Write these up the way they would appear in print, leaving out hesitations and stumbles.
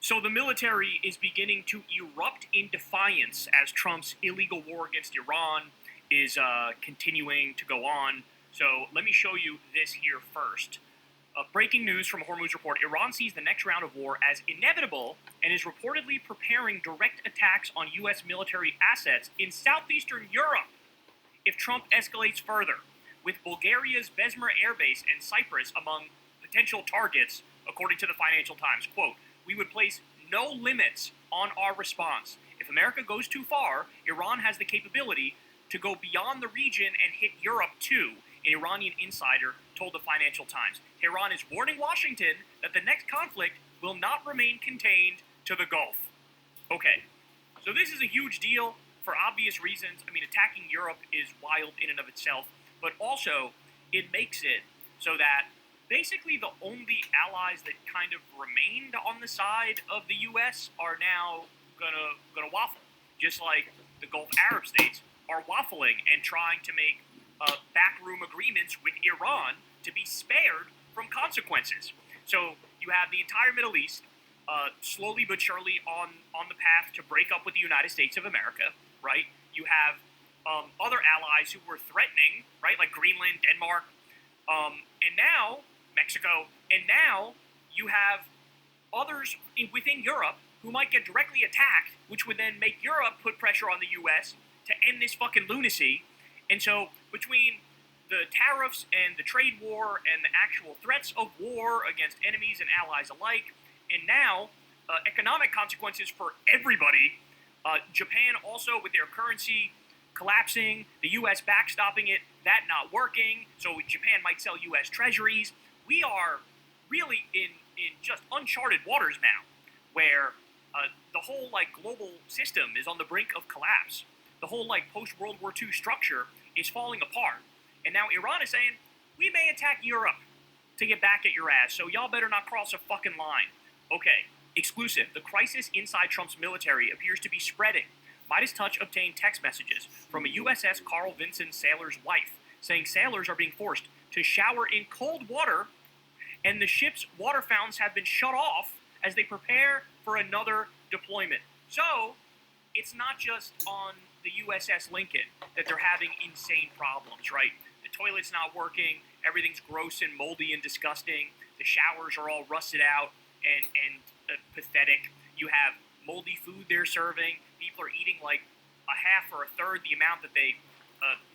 So the military is beginning to erupt in defiance as Trump's illegal war against Iran is continuing to go on. So let me show you this here first. Breaking news from Hormuz Report. Iran sees the next round of war as inevitable and is reportedly preparing direct attacks on U.S. military assets in southeastern Europe if Trump escalates further, with Bulgaria's Besmer Air Base and Cyprus among potential targets, according to the Financial Times. Quote, we would place no limits on our response. If America goes too far, Iran has the capability to go beyond the region and hit Europe too, an Iranian insider told the Financial Times. Tehran is warning Washington that the next conflict will not remain contained to the Gulf. Okay, so this is a huge deal for obvious reasons. I mean, attacking Europe is wild in and of itself, but also it makes it so that basically the only allies that kind of remained on the side of the U.S. are now gonna waffle, just like the Gulf Arab states are waffling and trying to make backroom agreements with Iran to be spared from consequences. So you have the entire Middle East slowly but surely on the path to break up with the United States of America, right? You have other allies who were threatening, right, like Greenland, Denmark, and now Mexico, and now you have others within Europe who might get directly attacked, which would then make Europe put pressure on the U.S. to end this fucking lunacy. And so between the tariffs and the trade war and the actual threats of war against enemies and allies alike, and now economic consequences for everybody, Japan also with their currency collapsing, the U.S. backstopping it, that not working, so Japan might sell U.S. treasuries. We are really in just uncharted waters now, where the whole global system is on the brink of collapse. The whole post-World War II structure is falling apart. And now Iran is saying, we may attack Europe to get back at your ass, so y'all better not cross a fucking line. Okay, exclusive. The crisis inside Trump's military appears to be spreading. Midas Touch obtained text messages from a USS Carl Vinson sailor's wife, saying sailors are being forced to shower in cold water, and the ship's water fountains have been shut off as they prepare for another deployment. So, it's not just on the USS Lincoln that they're having insane problems, right? The toilet's not working, everything's gross and moldy and disgusting, the showers are all rusted out and pathetic. You have moldy food they're serving, people are eating like a half or a third the amount that they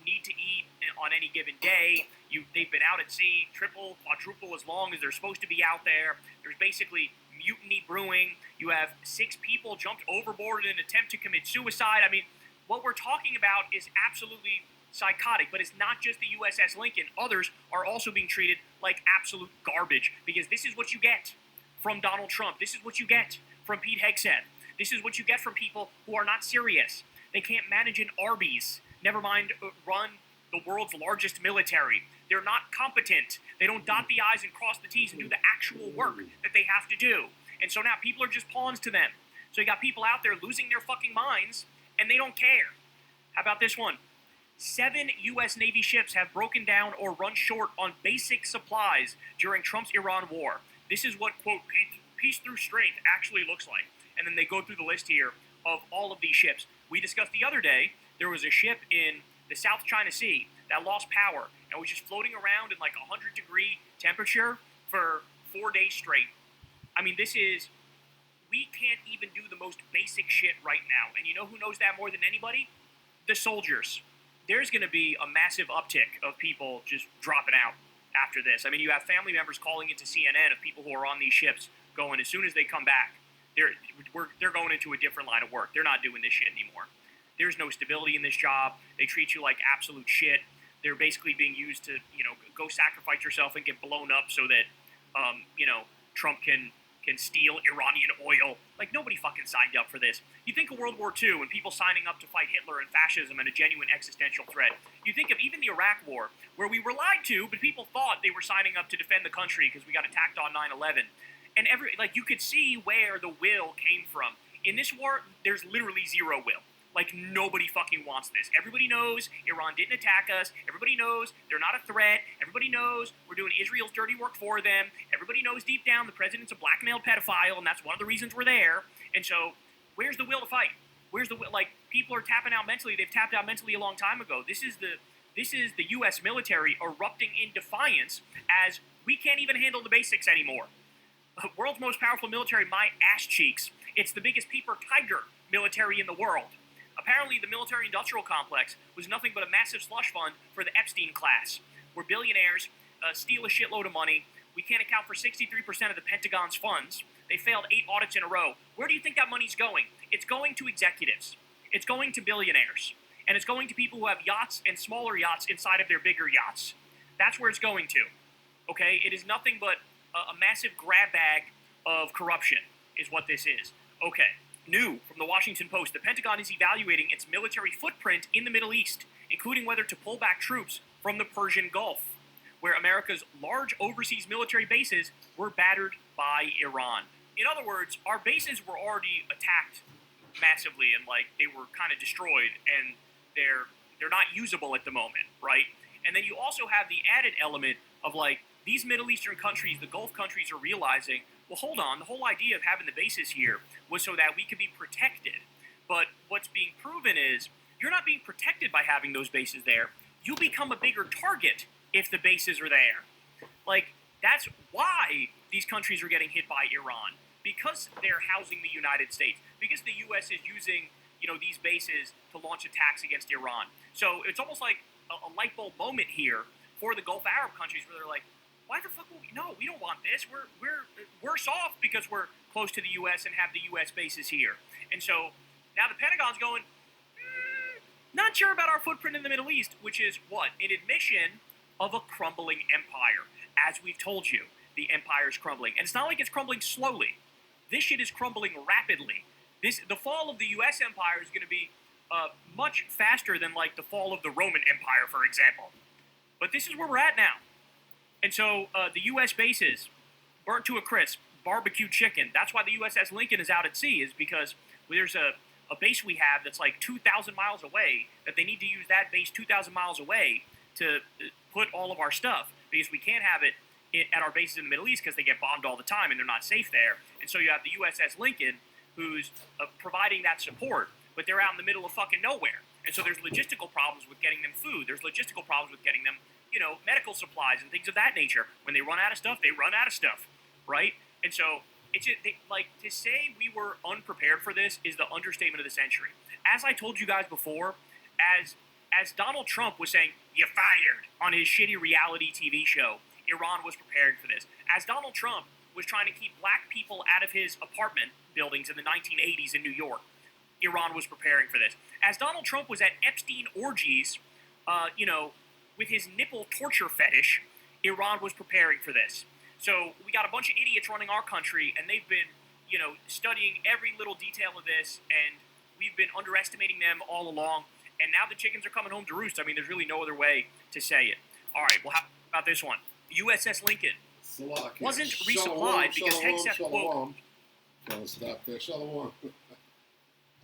need to eat on any given day. They've been out at sea triple, quadruple as long as they're supposed to be out there. There's basically mutiny brewing. You have 6 people jumped overboard in an attempt to commit suicide. I mean, what we're talking about is absolutely psychotic, but it's not just the USS Lincoln. Others are also being treated like absolute garbage, because this is what you get from Donald Trump. This is what you get from Pete Hegseth. This is what you get from people who are not serious. They can't manage an Arby's, never mind run the world's largest military. They're not competent. They don't dot the I's and cross the T's and do the actual work that they have to do. And so now people are just pawns to them. So you got people out there losing their fucking minds, and they don't care. How about this one? 7 U.S. Navy ships have broken down or run short on basic supplies during Trump's Iran war. This is what, quote, peace through strength actually looks like. And then they go through the list here of all of these ships. We discussed the other day, there was a ship in the South China Sea that lost power and was just floating around in like 100-degree temperature for 4 days straight. I mean, we can't even do the most basic shit right now. And you know who knows that more than anybody? The soldiers. There's going to be a massive uptick of people just dropping out after this. I mean, you have family members calling into CNN of people who are on these ships going, as soon as they come back, they're going into a different line of work. They're not doing this shit anymore. There's no stability in this job. They treat you like absolute shit. They're basically being used to, go sacrifice yourself and get blown up so that, Trump can steal Iranian oil. Like, nobody fucking signed up for this. You think of World War II and people signing up to fight Hitler and fascism and a genuine existential threat. You think of even the Iraq War, where we were lied to, but people thought they were signing up to defend the country because we got attacked on 9/11. And you could see where the will came from. In this war, there's literally zero will. Like, nobody fucking wants this. Everybody knows Iran didn't attack us. Everybody knows they're not a threat. Everybody knows we're doing Israel's dirty work for them. Everybody knows deep down the president's a blackmailed pedophile, and that's one of the reasons we're there. And so, where's the will to fight? Where's the will? Like, people are tapping out mentally. They've tapped out mentally a long time ago. This is the U.S. military erupting in defiance as we can't even handle the basics anymore. World's most powerful military, my ass cheeks. It's the biggest peeper tiger military in the world. Apparently, the military-industrial complex was nothing but a massive slush fund for the Epstein class, where billionaires steal a shitload of money. We can't account for 63% of the Pentagon's funds. They failed 8 audits in a row. Where do you think that money's going? It's going to executives. It's going to billionaires. And it's going to people who have yachts and smaller yachts inside of their bigger yachts. That's where it's going to. Okay? It is nothing but a massive grab bag of corruption is what this is. Okay. New from the Washington Post, the Pentagon is evaluating its military footprint in the Middle East, including whether to pull back troops from the Persian Gulf, where America's large overseas military bases were battered by Iran. In other words, our bases were already attacked massively and like they were kind of destroyed and they're not usable at the moment, right? And then you also have the added element of like these Middle Eastern countries, the Gulf countries are realizing, well, hold on, the whole idea of having the bases here was so that we could be protected. But what's being proven is you're not being protected by having those bases there. You become a bigger target if the bases are there. Like, that's why these countries are getting hit by Iran. Because they're housing the United States. Because the U.S. is using, these bases to launch attacks against Iran. So it's almost like a light bulb moment here for the Gulf Arab countries where they're like, why the fuck would we? No, we don't want this. We're worse off because we're close to the U.S. and have the U.S. bases here. And so now the Pentagon's going, not sure about our footprint in the Middle East, which is what? An admission of a crumbling empire. As we've told you, the empire is crumbling. And it's not like it's crumbling slowly. This shit is crumbling rapidly. The fall of the U.S. empire is going to be much faster than like the fall of the Roman Empire, for example. But this is where we're at now. And so the U.S. bases, burnt to a crisp, barbecue chicken. That's why the USS Lincoln is out at sea, is because there's a base we have that's like 2,000 miles away, that they need to use that base 2,000 miles away to put all of our stuff, because we can't have it at our bases in the Middle East because they get bombed all the time and they're not safe there. And so you have the USS Lincoln who's providing that support, but they're out in the middle of fucking nowhere. And so there's logistical problems with getting them food. There's logistical problems with getting them, medical supplies and things of that nature. When they run out of stuff, they run out of stuff, right? And so it's just, to say we were unprepared for this is the understatement of the century. As I told you guys before, as Donald Trump was saying, "You're fired," on his shitty reality TV show, Iran was prepared for this. As Donald Trump was trying to keep black people out of his apartment buildings in the 1980s in New York, Iran was preparing for this. As Donald Trump was at Epstein orgies, with his nipple torture fetish, Iran was preparing for this. So we got a bunch of idiots running our country, and they've been, studying every little detail of this, and we've been underestimating them all along. And now the chickens are coming home to roost. I mean, there's really no other way to say it. All right, well, how about this one? The USS Lincoln wasn't resupplied because Hegseth woke. Trying to stop there. Shalom.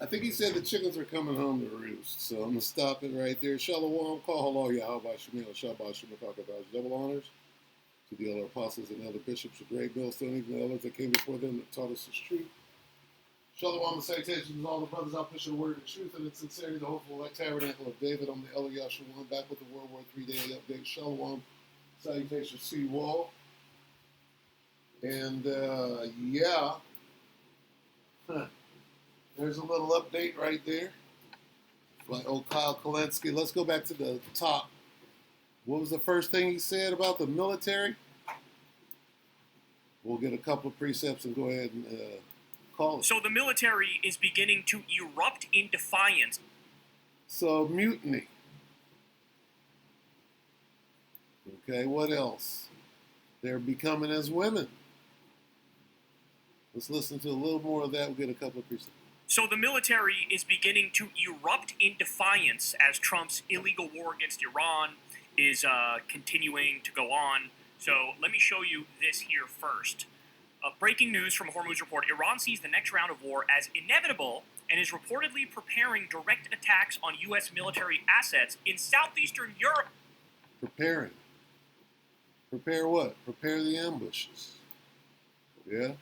I think he said the chickens are coming home to roost, so I'm going to stop it right there. Shalom. Call hello, Yahweh Shemil, Shabbat Shemil, double honors to the elder apostles and elder bishops of great millstones, even the elders that came before them that taught us the truth. Shalom and salutations to all the brothers out pushing the word of truth and in sincerity, the hopeful tabernacle of David. I'm the elder Yahshua, back with the World War III Daily Update. Shalom. Salutations to you all. And, there's a little update right there by old Kyle Kolensky. Let's go back to the top. What was the first thing he said about the military? We'll get a couple of precepts and go ahead and call it. So the military is beginning to erupt in defiance. So mutiny. Okay, what else? They're becoming as women. Let's listen to a little more of that. We'll get a couple of precepts. So the military is beginning to erupt in defiance as Trump's illegal war against Iran is continuing to go on. So let me show you this here first. Breaking news from Hormuz Report. Iran sees the next round of war as inevitable and is reportedly preparing direct attacks on U.S. military assets in southeastern Europe. Preparing. Prepare what? Prepare the ambushes. Yeah?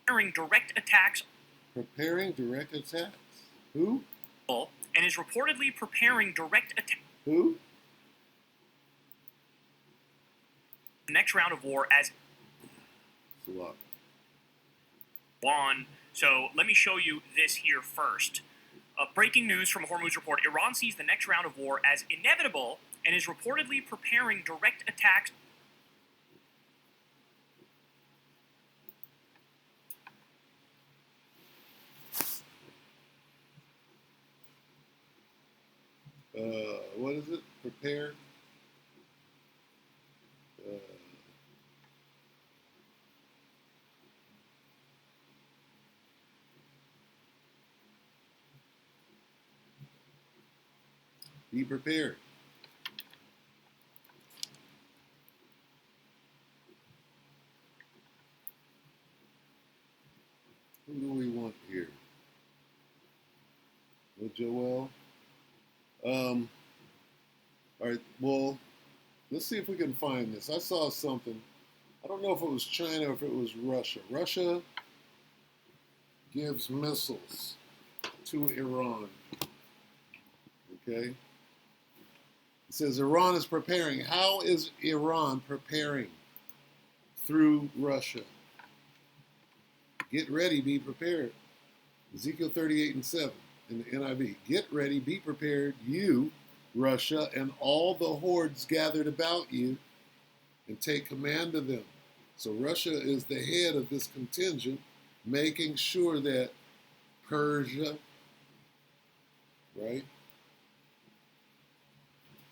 Preparing direct attacks. Preparing direct attacks. Who? And is reportedly preparing direct attacks. Who? The next round of war as Swap. on. So let me show you this here first. Breaking news from Hormuz Report. Iran sees the next round of war as inevitable and is reportedly preparing direct attacks. What is it? Prepare. Be prepared. Who do we want here? Well, Joel. All right. Well, let's see if we can find this. I saw something. I don't know if it was China or if it was Russia. Russia gives missiles to Iran. Okay. It says Iran is preparing. How is Iran preparing? Through Russia. Get ready, be prepared. Ezekiel 38:7 in the NIV. Get ready, be prepared, you, Russia, and all the hordes gathered about you, and take command of them. So Russia is the head of this contingent, making sure that Persia, right?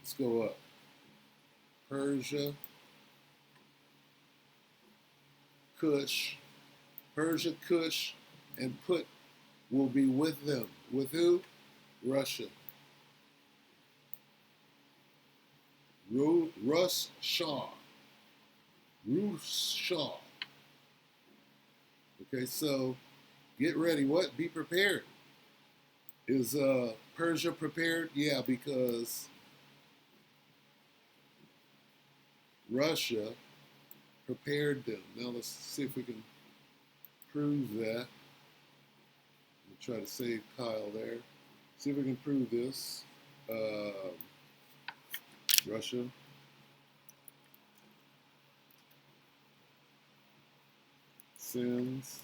Let's go up. Persia, Cush, and Put will be with them. With who? Russia. Rus Shah. Okay, so get ready. What? Be prepared. Is Persia prepared? Yeah, because Russia prepared them. Now let's see if we can prove that. We'll try to save Kyle there. See if we can prove this. Russia. Sends.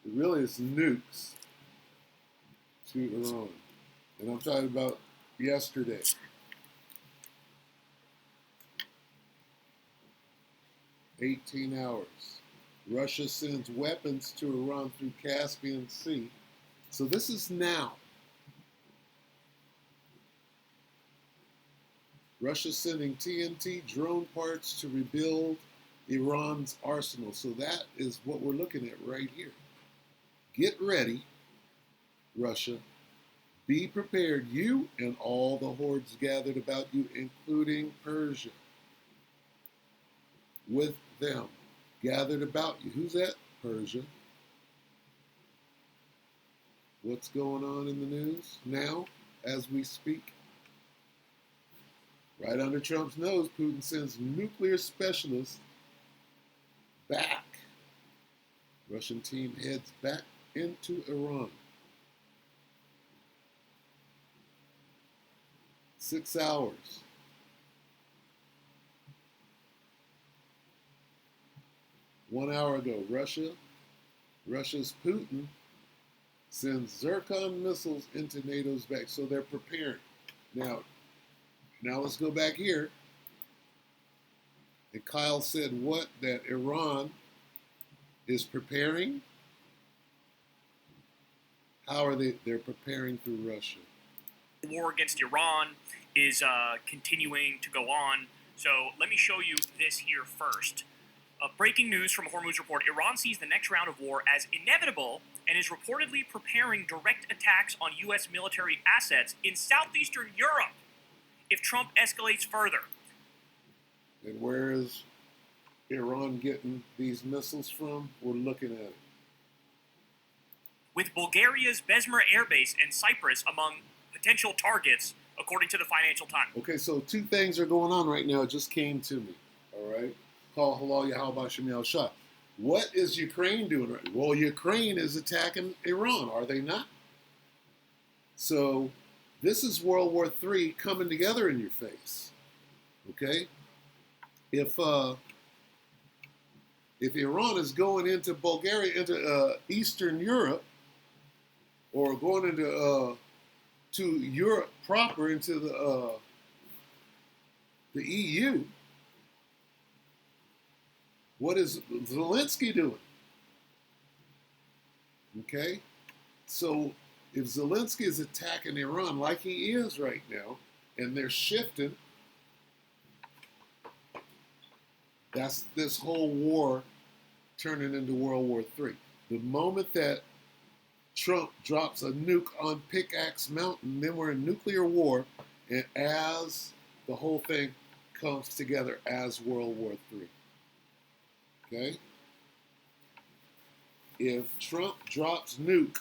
It really is nukes to Iran. And I'm talking about yesterday. "18 hours. Russia sends weapons to Iran through Caspian Sea." So this is now. Russia sending TNT drone parts to rebuild Iran's arsenal. So that is what we're looking at right here. Get ready, Russia. Be prepared, you and all the hordes gathered about you, including Persia. With them, gathered about you. Who's that? Persia. What's going on in the news now as we speak? Right under Trump's nose, Putin sends nuclear specialists back. Russian team heads back into Iran. 6 hours. One hour ago, Russia's Putin sends Zircon missiles into NATO's back. So they're preparing. Now let's go back here. And Kyle said what? That Iran is preparing. How are they? They're preparing through Russia. The war against Iran is continuing to go on. So let me show you this here first. Breaking news from Hormuz Report. Iran sees the next round of war as inevitable and is reportedly preparing direct attacks on U.S. military assets in southeastern Europe if Trump escalates further. And where is Iran getting these missiles from? We're looking at it. With Bulgaria's Besmer Air Base and Cyprus among potential targets, according to the Financial Times. Okay, so two things are going on right now. It just came to me. All right. Call halal Yahweh Shem Shah. What is Ukraine doing right now? Well, Ukraine is attacking Iran, are they not? So this is World War III coming together in your face. Okay? If Iran is going into Bulgaria, into Eastern Europe, or going into to Europe proper, into the EU, what is Zelensky doing? Okay? So if Zelensky is attacking Iran like he is right now, and they're shifting, that's this whole war turning into World War III. The moment that Trump drops a nuke on Pickaxe Mountain, then we're in nuclear war, and as the whole thing comes together as World War III. Okay? If Trump drops nuke,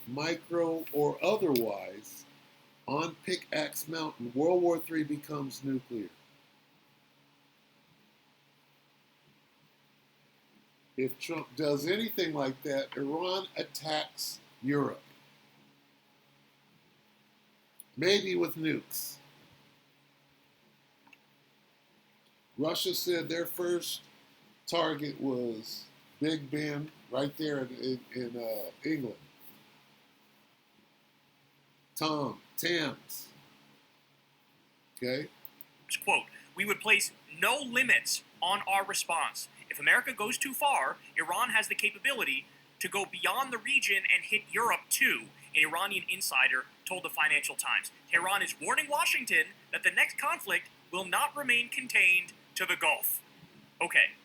micro or otherwise, on Pickaxe Mountain, World War III becomes nuclear. If Trump does anything like that, Iran attacks Europe. Maybe with nukes. Russia said their first target was Big Ben, right there in England. Thames. Okay? Quote, we would place no limits on our response. If America goes too far, Iran has the capability to go beyond the region and hit Europe too, an Iranian insider told the Financial Times. Tehran is warning Washington that the next conflict will not remain contained to the Gulf. Okay,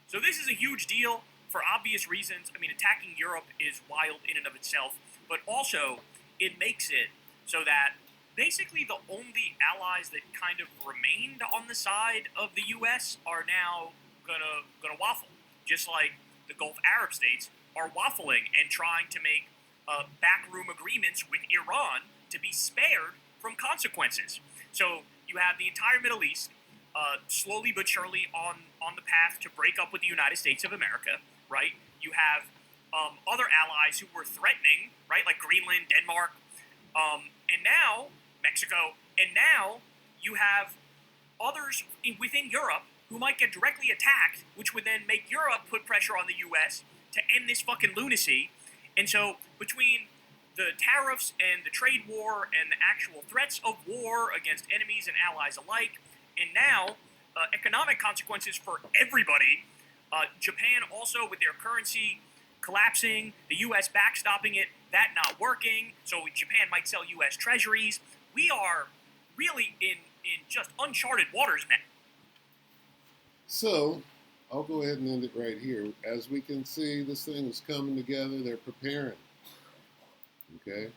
so this is a huge deal for obvious reasons. I mean, attacking Europe is wild in and of itself, but also it makes it so that basically the only allies that kind of remained on the side of the U.S. are now gonna waffle, just like the Gulf Arab states are waffling and trying to make backroom agreements with Iran to be spared from consequences. So you have the entire Middle East slowly but surely on the path to break up with the United States of America, right? You have other allies who were threatening, right, like Greenland, Denmark, and now Mexico, and now you have others within Europe who might get directly attacked, which would then make Europe put pressure on the U.S. to end this fucking lunacy. And so between the tariffs and the trade war and the actual threats of war against enemies and allies alike, and now economic consequences for everybody, Japan also with their currency collapsing, the U.S. backstopping it, that not working, so Japan might sell U.S. treasuries. We are really in just uncharted waters, man. So, I'll go ahead and end it right here. As we can see, this thing is coming together. They're preparing. Okay?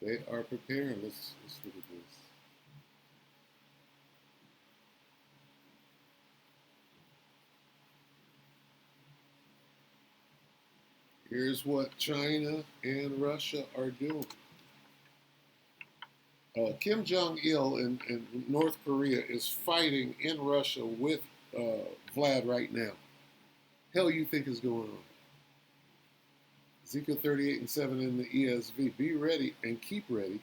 They are preparing. Let's look at this. Here's what China and Russia are doing. Kim Jong-il in North Korea is fighting in Russia with Vlad right now. Hell you think is going on? Ezekiel 38:7 in the ESV. Be ready and keep ready,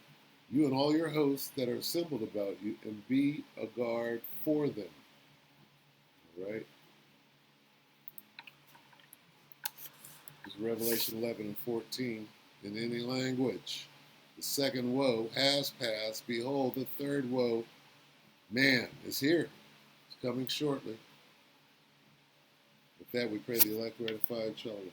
you and all your hosts that are assembled about you, and be a guard for them. All right? This is Revelation 11:14 in any language. The second woe has passed. Behold, the third woe, man, is here. It's coming shortly. With that, we pray the elect ratified. Shalom.